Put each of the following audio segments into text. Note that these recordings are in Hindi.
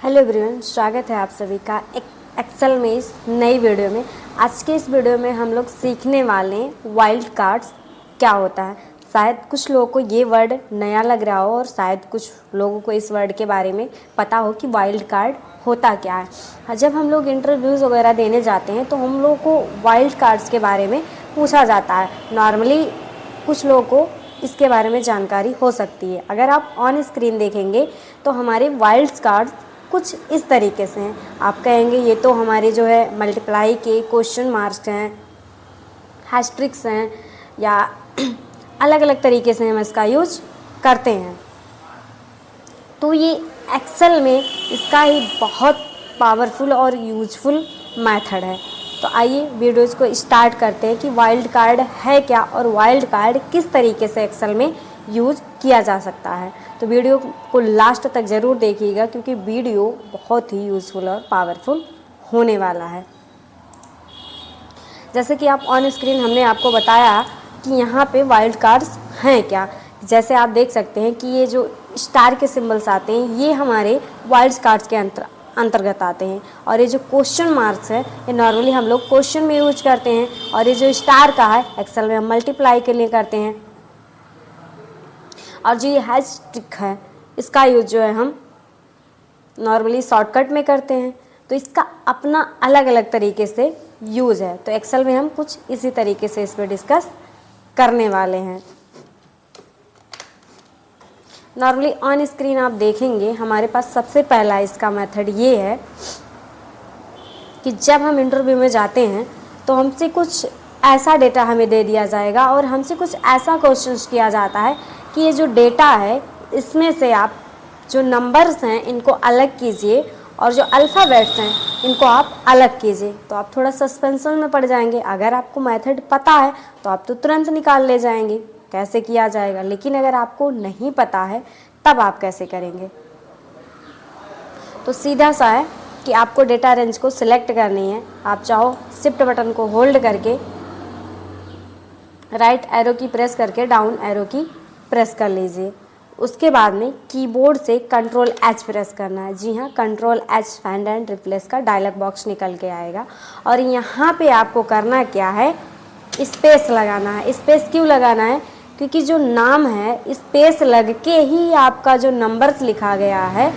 हेलो एवरीवन, स्वागत है आप सभी का एक एक्सेल में इस नई वीडियो में। आज के इस वीडियो में हम लोग सीखने वाले हैं वाइल्ड कार्ड्स क्या होता है। शायद कुछ लोगों को ये वर्ड नया लग रहा हो और शायद कुछ लोगों को इस वर्ड के बारे में पता हो कि वाइल्ड कार्ड होता क्या है। जब हम लोग इंटरव्यूज़ वगैरह देने जाते हैं तो हम लोगों को वाइल्ड कार्ड्स के बारे में पूछा जाता है। नॉर्मली कुछ लोगों को इसके बारे में जानकारी हो सकती है। अगर आप ऑन स्क्रीन देखेंगे तो हमारे वाइल्ड कार्ड्स कुछ इस तरीके से हैं। आप कहेंगे ये तो हमारे जो है मल्टीप्लाई के क्वेश्चन मार्क्स हैं, हैस्ट्रिक्स हैं, या अलग अलग तरीके से हम इसका यूज करते हैं। तो ये एक्सेल में इसका ही बहुत पावरफुल और यूजफुल मेथड है। तो आइए वीडियोज़ को स्टार्ट करते हैं कि वाइल्ड कार्ड है क्या और वाइल्ड कार्ड किस तरीके से एक्सेल में यूज किया जा सकता है। तो वीडियो को लास्ट तक ज़रूर देखिएगा क्योंकि वीडियो बहुत ही यूज़फुल और पावरफुल होने वाला है। जैसे कि आप ऑन स्क्रीन हमने आपको बताया कि यहाँ पे वाइल्ड कार्ड्स हैं क्या। जैसे आप देख सकते हैं कि ये जो स्टार के सिंबल्स आते हैं ये हमारे वाइल्ड कार्ड्स के अंतर्गत आते हैं। और ये जो क्वेश्चन मार्क्स है ये नॉर्मली हम लोग क्वेश्चन में यूज करते हैं। और ये जो स्टार का है एक्सेल में हम मल्टीप्लाई के लिए करते हैं। और जो ये हैशट्रिक है इसका यूज जो है हम नॉर्मली शॉर्टकट में करते हैं। तो इसका अपना अलग अलग तरीके से यूज़ है। तो एक्सेल में हम कुछ इसी तरीके से इस पर डिस्कस करने वाले हैं। नॉर्मली ऑन स्क्रीन आप देखेंगे हमारे पास सबसे पहला इसका मेथड ये है कि जब हम इंटरव्यू में जाते हैं तो हमसे कुछ ऐसा डेटा हमें दे दिया जाएगा और हमसे कुछ ऐसा क्वेश्चंस किया जाता है कि ये जो डेटा है इसमें से आप जो नंबर्स हैं इनको अलग कीजिए और जो अल्फ़ाबेट्स हैं इनको आप अलग कीजिए। तो आप थोड़ा सस्पेंशन में पड़ जाएंगे। अगर आपको मेथड पता है तो आप तो तुरंत निकाल ले जाएंगे कैसे किया जाएगा, लेकिन अगर आपको नहीं पता है तब आप कैसे करेंगे। तो सीधा सा है कि आपको डेटा रेंज को सिलेक्ट करनी है। आप चाहो शिफ्ट बटन को होल्ड करके राइट एरो की प्रेस करके डाउन एरो की प्रेस कर लीजिए। उसके बाद में कीबोर्ड से कंट्रोल एच प्रेस करना है। जी हाँ, control H find and replace का डायलॉग बॉक्स निकल के आएगा। और यहाँ पे आपको करना क्या है, स्पेस लगाना है। स्पेस क्यों लगाना है? क्योंकि जो नाम है स्पेस लग के ही आपका जो नंबर्स लिखा गया है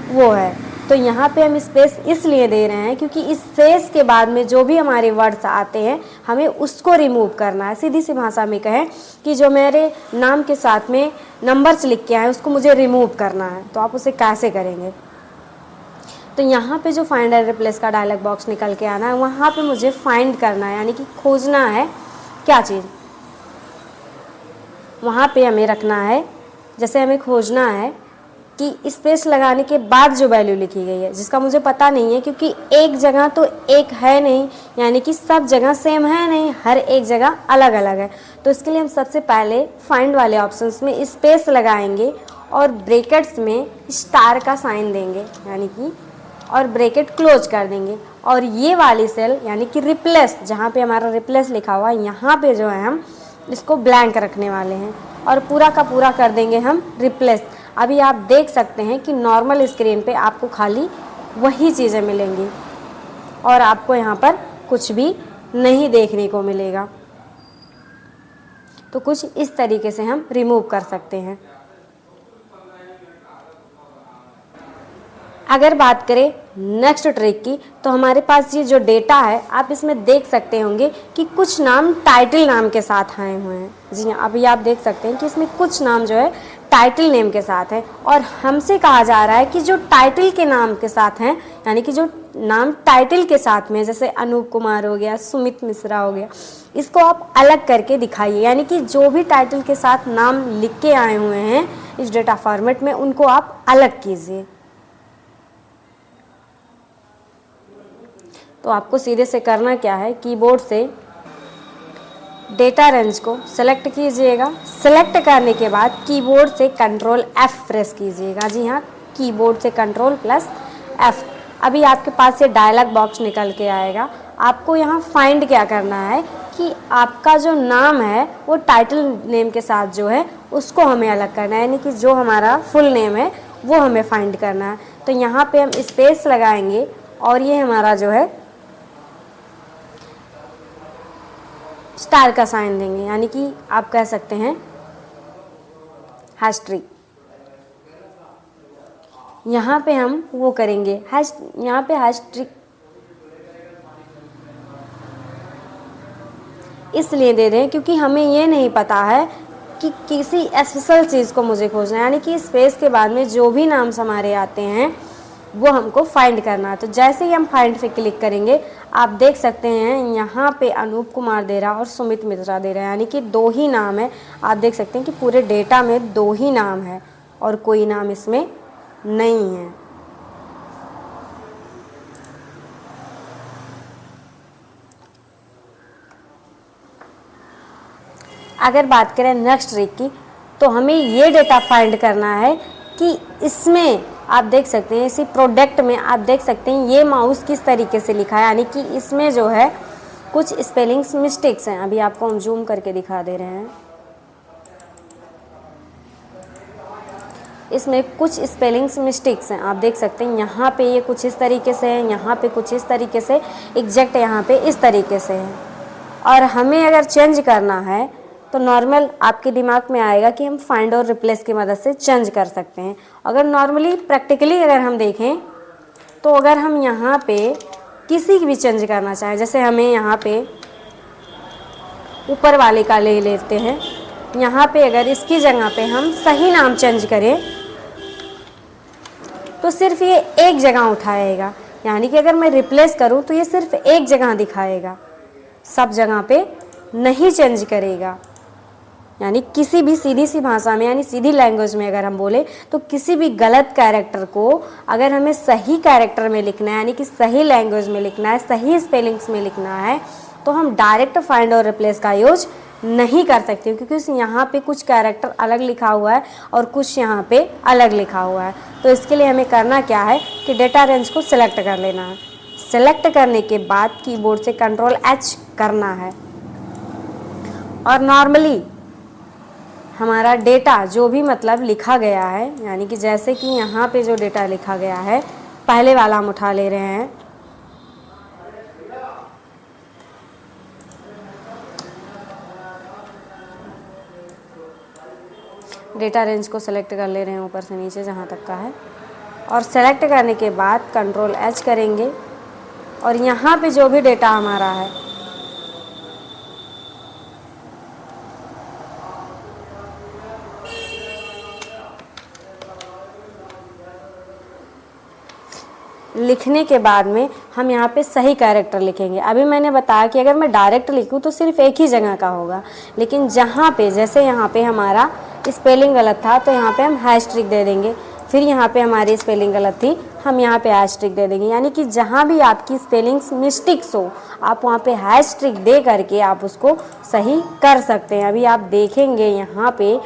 वो है। तो यहाँ पे हम स्पेस इसलिए दे रहे हैं क्योंकि स्पेस के बाद में जो भी हमारे वर्ड्स आते हैं हमें उसको रिमूव करना है। सीधी सी भाषा में कहें कि जो मेरे नाम के साथ में नंबर्स लिख के आए उसको मुझे रिमूव करना है। तो आप उसे कैसे करेंगे? तो यहाँ पे जो फाइंड एंड रिप्लेस का डायलॉग बॉक्स निकल के आना है वहाँ पे मुझे फाइंड करना है, यानी कि खोजना है क्या चीज़। वहाँ पे हमें रखना है, जैसे हमें खोजना है कि स्पेस लगाने के बाद जो वैल्यू लिखी गई है जिसका मुझे पता नहीं है क्योंकि एक जगह तो एक है नहीं, यानी कि सब जगह सेम है नहीं, हर एक जगह अलग अलग है। तो इसके लिए हम सबसे पहले फाइंड वाले ऑप्शंस में स्पेस लगाएंगे और ब्रैकेट्स में स्टार का साइन देंगे, यानी कि और ब्रैकेट क्लोज कर देंगे। और ये वाली सेल यानी कि रिप्लेस, जहाँ पे हमारा रिप्लेस लिखा हुआ है यहाँ पे जो है हम इसको ब्लैंक रखने वाले हैं और पूरा का पूरा कर देंगे हम रिप्लेस। अभी आप देख सकते हैं कि नॉर्मल स्क्रीन पे आपको खाली वही चीज़ें मिलेंगी और आपको यहाँ पर कुछ भी नहीं देखने को मिलेगा। तो कुछ इस तरीके से हम रिमूव कर सकते हैं। अगर बात करें नेक्स्ट ट्रिक की तो हमारे पास ये जो डेटा है आप इसमें देख सकते होंगे कि कुछ नाम टाइटल नाम के साथ आए हुए हैं। जी हाँ, अभी आप देख सकते हैं कि इसमें कुछ नाम जो है टाइटल नेम के साथ है और हमसे कहा जा रहा है कि जो टाइटल के नाम के साथ हैं, यानी कि जो नाम टाइटल के साथ में जैसे अनूप कुमार हो गया, सुमित मिश्रा हो गया, इसको आप अलग करके दिखाइए। यानी कि जो भी टाइटल के साथ नाम लिख के आए हुए हैं इस डेटा फॉर्मेट में उनको आप अलग कीजिए। तो आपको सीधे से करना क्या है, कीबोर्ड से डेटा रेंज को सेलेक्ट कीजिएगा। सेलेक्ट करने के बाद कीबोर्ड से कंट्रोल एफ प्रेस कीजिएगा। जी हाँ, कीबोर्ड से कंट्रोल प्लस एफ। अभी आपके पास ये डायलॉग बॉक्स निकल के आएगा। आपको यहाँ फाइंड क्या करना है कि आपका जो नाम है वो टाइटल नेम के साथ जो है उसको हमें अलग करना है, यानी कि जो हमारा फुल नेम है वो हमें फाइंड करना है। तो यहाँ पे हम स्पेस लगाएंगे और ये हमारा जो है स्टार का साइन देंगे, यानी कि आप कह सकते हैं हैश-ट्री। यहाँ पे हम वो करेंगे यहाँ पे हैश-ट्री इसलिए दे रहे हैं क्योंकि हमें ये नहीं पता है कि किसी स्पेशल चीज़ को मुझे खोजना है, यानी कि स्पेस के बाद में जो भी नाम्स हमारे आते हैं वो हमको फाइंड करना है। तो जैसे ही हम फाइंड पे क्लिक करेंगे आप देख सकते हैं यहाँ पे अनूप कुमार दे रहा है और सुमित मिश्रा दे रहा है, यानी कि 2 ही नाम है। आप देख सकते हैं कि पूरे डेटा में 2 ही नाम है और कोई नाम इसमें नहीं है। अगर बात करें नेक्स्ट ट्रिक की, तो हमें ये डेटा फाइंड करना है कि इसमें आप देख सकते हैं इसी प्रोडक्ट में आप देख सकते हैं ये माउस किस तरीके से लिखा है, यानी कि इसमें जो है कुछ स्पेलिंग्स मिस्टेक्स हैं। अभी आपको हम जूम करके दिखा दे रहे हैं। इसमें कुछ स्पेलिंग्स मिस्टेक्स हैं, आप देख सकते हैं यहाँ पे ये कुछ इस तरीके से है, यहाँ पे कुछ इस तरीके से, एग्जैक्ट यहाँ पे इस तरीके से है। और हमें अगर चेंज करना है तो नॉर्मल आपके दिमाग में आएगा कि हम फाइंड और रिप्लेस की मदद से चेंज कर सकते हैं। अगर नॉर्मली प्रैक्टिकली अगर हम देखें तो अगर हम यहाँ पे किसी की भी चेंज करना चाहें, जैसे हमें यहाँ पे ऊपर वाले का ले लेते हैं, यहाँ पे अगर इसकी जगह पे हम सही नाम चेंज करें तो सिर्फ ये एक जगह उठाएगा, यानी कि अगर मैं रिप्लेस करूँ तो ये सिर्फ एक जगह दिखाएगा, सब जगह पे नहीं चेंज करेगा। यानी किसी भी सीधी सी भाषा में यानी सीधी लैंग्वेज में अगर हम बोले तो किसी भी गलत कैरेक्टर को अगर हमें सही कैरेक्टर में लिखना है, यानी कि सही लैंग्वेज में लिखना है, सही स्पेलिंग्स में लिखना है, तो हम डायरेक्ट फाइंड और रिप्लेस का यूज नहीं कर सकते, क्योंकि यहाँ पे कुछ कैरेक्टर अलग लिखा हुआ है और कुछ यहाँ पे अलग लिखा हुआ है। तो इसके लिए हमें करना क्या है कि डेटा रेंज को सिलेक्ट कर लेना है। सिलेक्ट करने के बाद कीबोर्ड से Ctrl+H करना है और नॉर्मली हमारा डेटा जो भी मतलब लिखा गया है, यानी कि जैसे कि यहाँ पे जो डेटा लिखा गया है पहले वाला हम उठा ले रहे हैं। डेटा रेंज को सेलेक्ट कर ले रहे हैं ऊपर से नीचे जहाँ तक का है, और सेलेक्ट करने के बाद Ctrl+H करेंगे और यहाँ पे जो भी डेटा हमारा है लिखने के बाद में हम यहाँ पे सही कैरेक्टर लिखेंगे। अभी मैंने बताया कि अगर मैं डायरेक्ट लिखूँ तो सिर्फ एक ही जगह का होगा, लेकिन जहाँ पे जैसे यहाँ पे हमारा स्पेलिंग गलत था तो यहाँ पे हम हैश-ट्रिक दे देंगे, फिर यहाँ पे हमारी स्पेलिंग गलत थी हम यहाँ पे हैश-ट्रिक दे देंगे। यानी कि जहाँ भी आपकी स्पेलिंग्स मिस्टेक्स हो आप वहाँ पे हैश-ट्रिक दे करके आप उसको सही कर सकते हैं। अभी आप देखेंगे यहाँ पे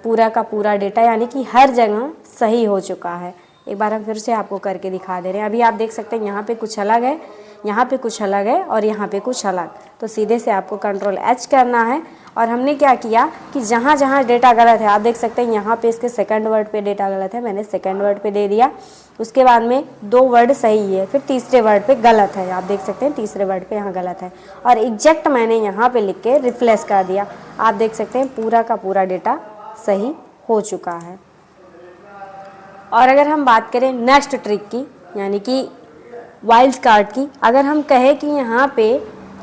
पूरा का पूरा डेटा यानी कि हर जगह सही हो चुका है। एक बार हम फिर से आपको करके दिखा दे रहे हैं। अभी आप देख सकते हैं यहाँ पे कुछ अलग है, यहाँ पे कुछ अलग है और यहाँ पे कुछ अलग, तो सीधे से आपको Ctrl+H करना है। और हमने क्या किया कि जहाँ जहाँ डेटा गलत है आप देख सकते हैं यहाँ पे इसके सेकंड वर्ड पे डेटा गलत है, मैंने सेकंड वर्ड पे दे दिया। उसके बाद में 2 वर्ड सही है, फिर तीसरे वर्ड पे गलत है, आप देख सकते हैं तीसरे वर्ड पे यहाँ गलत है, और एग्जैक्ट मैंने यहाँ पे लिख के रिप्लेस कर दिया। आप देख सकते हैं पूरा का पूरा डेटा सही हो चुका है। और अगर हम बात करें नेक्स्ट ट्रिक की, यानी कि वाइल्ड कार्ड की, अगर हम कहें कि यहाँ पे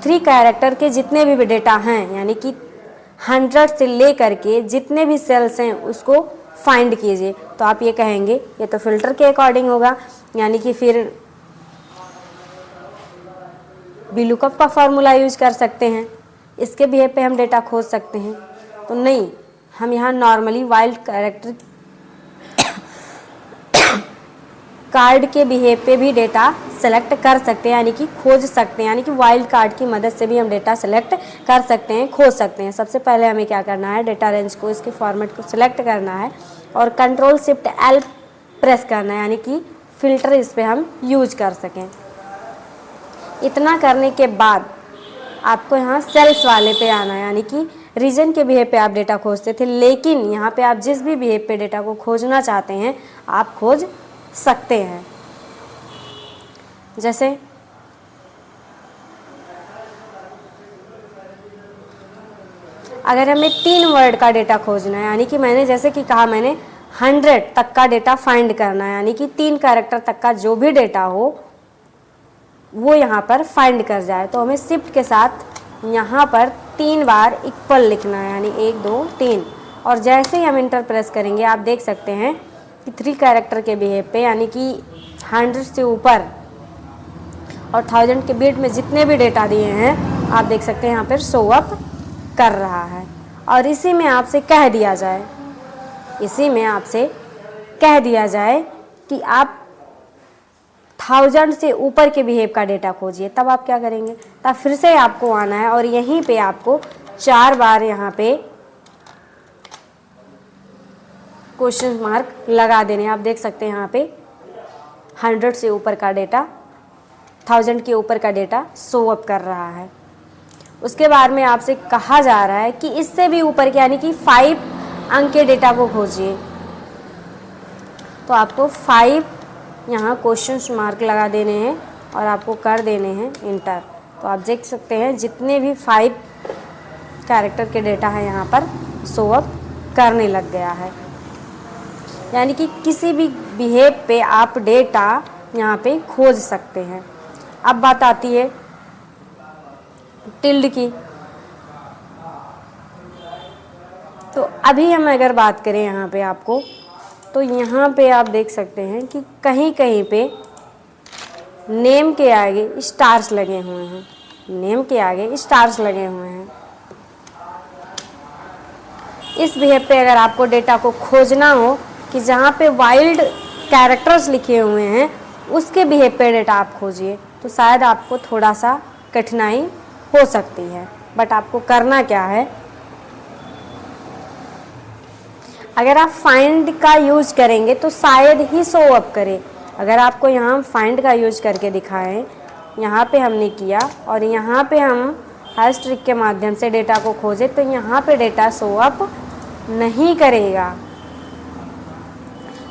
3 कैरेक्टर के जितने भी डेटा हैं, यानी कि 100 से ले करके जितने भी सेल्स हैं उसको फाइंड कीजिए, तो आप ये कहेंगे ये तो फिल्टर के अकॉर्डिंग होगा, यानी कि फिर VLOOKUP का फार्मूला यूज कर सकते हैं, इसके बिहेव पे हम डेटा खोज सकते हैं। तो नहीं, हम यहाँ नॉर्मली वाइल्ड कैरेक्टर कार्ड के बिहेव पे भी डेटा सेलेक्ट कर सकते हैं, यानी कि खोज सकते हैं, यानी कि वाइल्ड कार्ड की मदद से भी हम डेटा सेलेक्ट कर सकते हैं, खोज सकते हैं। सबसे पहले हमें क्या करना है, डेटा रेंज को इसके फॉर्मेट को सिलेक्ट करना है और Ctrl+Shift+L प्रेस करना है, यानी कि फ़िल्टर इस पर हम यूज कर सकें। इतना करने के बाद आपको यहाँ सेल्स वाले पे आना है, यानी कि रीजन के बिहेव पे आप डेटा खोजते थे, लेकिन यहाँ पे आप जिस भी बिहेव पे डेटा को खोजना चाहते हैं आप खोज सकते हैं। जैसे अगर हमें 3 वर्ड का डेटा खोजना है, यानी कि मैंने जैसे कि कहा मैंने 100 तक का डेटा फाइंड करना है, यानी कि 3 कैरेक्टर तक का जो भी डेटा हो वो यहाँ पर फाइंड कर जाए, तो हमें शिफ्ट के साथ यहाँ पर 3 बार इक्वल लिखना है, यानी 1 2 3। और जैसे ही हम इंटर प्रेस करेंगे आप देख सकते हैं कि 3 कैरेक्टर के बिहेव पे, यानी कि 100 से ऊपर और 1000 के बीच में जितने भी डेटा दिए हैं आप देख सकते हैं यहाँ पर शो अप कर रहा है। और इसी में आपसे कह दिया जाए कि आप 1000 से ऊपर के बिहेव का डेटा खोजिए, तब आप क्या करेंगे, तब फिर से आपको आना है और यहीं पे आपको 4 बार यहाँ पे क्वेश्चन मार्क लगा देने। आप देख सकते हैं यहाँ पे 100 से ऊपर का डेटा, 1000 के ऊपर का डेटा शो अप कर रहा है। उसके बाद में आपसे कहा जा रहा है कि इससे भी ऊपर के, यानी कि 5 अंक के डेटा को खोजिए, तो आपको 5 यहाँ क्वेश्चन मार्क लगा देने हैं और आपको कर देने हैं इंटर। तो आप देख सकते हैं जितने भी 5 कैरेक्टर के डेटा है यहाँ पर शो अप करने लग गया है, यानी कि किसी भी बिहेव पे आप डेटा यहाँ पे खोज सकते हैं। अब बात आती है टिल्ड की। तो अभी हम अगर बात करें यहाँ पे आपको, तो यहाँ पे आप देख सकते हैं कि कहीं कहीं पे नेम के आगे स्टार्स लगे हुए हैं, इस बिहेव पे अगर आपको डेटा को खोजना हो कि जहाँ पे वाइल्ड कैरेक्टर्स लिखे हुए हैं उसके बिहेव पे डेटा आप खोजिए, तो शायद आपको थोड़ा सा कठिनाई हो सकती है। बट आपको करना क्या है, अगर आप फाइंड का यूज करेंगे तो शायद ही शो अप करे। अगर आपको यहाँ फाइंड का यूज करके दिखाएं, यहाँ पे हमने किया और यहाँ पे हम हैश ट्रिक के माध्यम से डेटा को खोजे, तो यहाँ पे डेटा शो अप नहीं करेगा।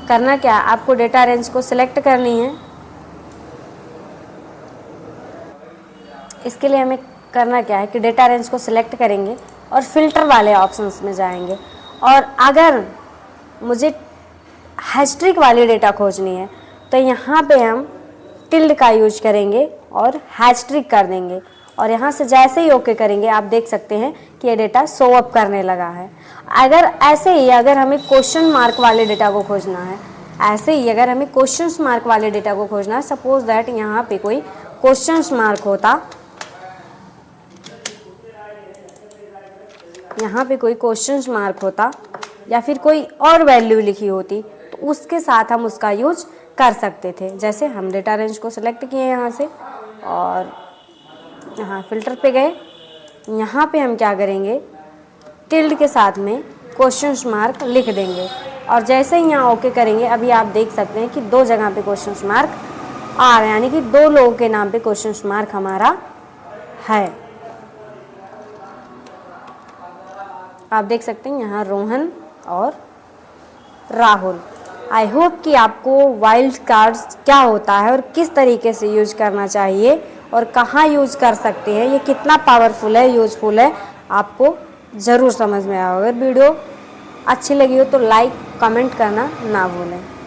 करना क्या, आपको डेटा रेंज को सिलेक्ट करनी है। इसके लिए हमें करना क्या है कि डेटा रेंज को सिलेक्ट करेंगे और फिल्टर वाले ऑप्शंस में जाएंगे, और अगर मुझे हैशट्रिक वाली डेटा खोजनी है तो यहाँ पे हम टिल्ड का यूज करेंगे और हैशट्रिक कर देंगे, और यहाँ से जैसे ही ओके करेंगे आप देख सकते हैं कि ये डेटा शो अप करने लगा है। अगर ऐसे ही अगर हमें क्वेश्चन मार्क वाले डेटा को खोजना है, सपोज दैट यहाँ पे कोई क्वेश्चन मार्क होता, या फिर कोई और वैल्यू लिखी होती, तो उसके साथ हम उसका यूज कर सकते थे। जैसे हम डेटा रेंज को सिलेक्ट किए यहाँ से और यहाँ फिल्टर पे गए, यहाँ पे हम क्या करेंगे, टिल्ड के साथ में क्वेश्चन मार्क लिख देंगे, और जैसे ही यहाँ ओके करेंगे अभी आप देख सकते हैं कि 2 जगह पे क्वेश्चन मार्क आ रहे हैं, यानी कि 2 लोगों के नाम पे क्वेश्चन मार्क हमारा है। आप देख सकते हैं यहाँ रोहन और राहुल। आई होप कि आपको वाइल्ड कार्ड्स क्या होता है और किस तरीके से यूज करना चाहिए और कहाँ यूज कर सकते हैं, ये कितना पावरफुल है, यूजफुल है, आपको ज़रूर समझ में आएगा। अगर वीडियो अच्छी लगी हो तो लाइक कमेंट करना ना भूलें।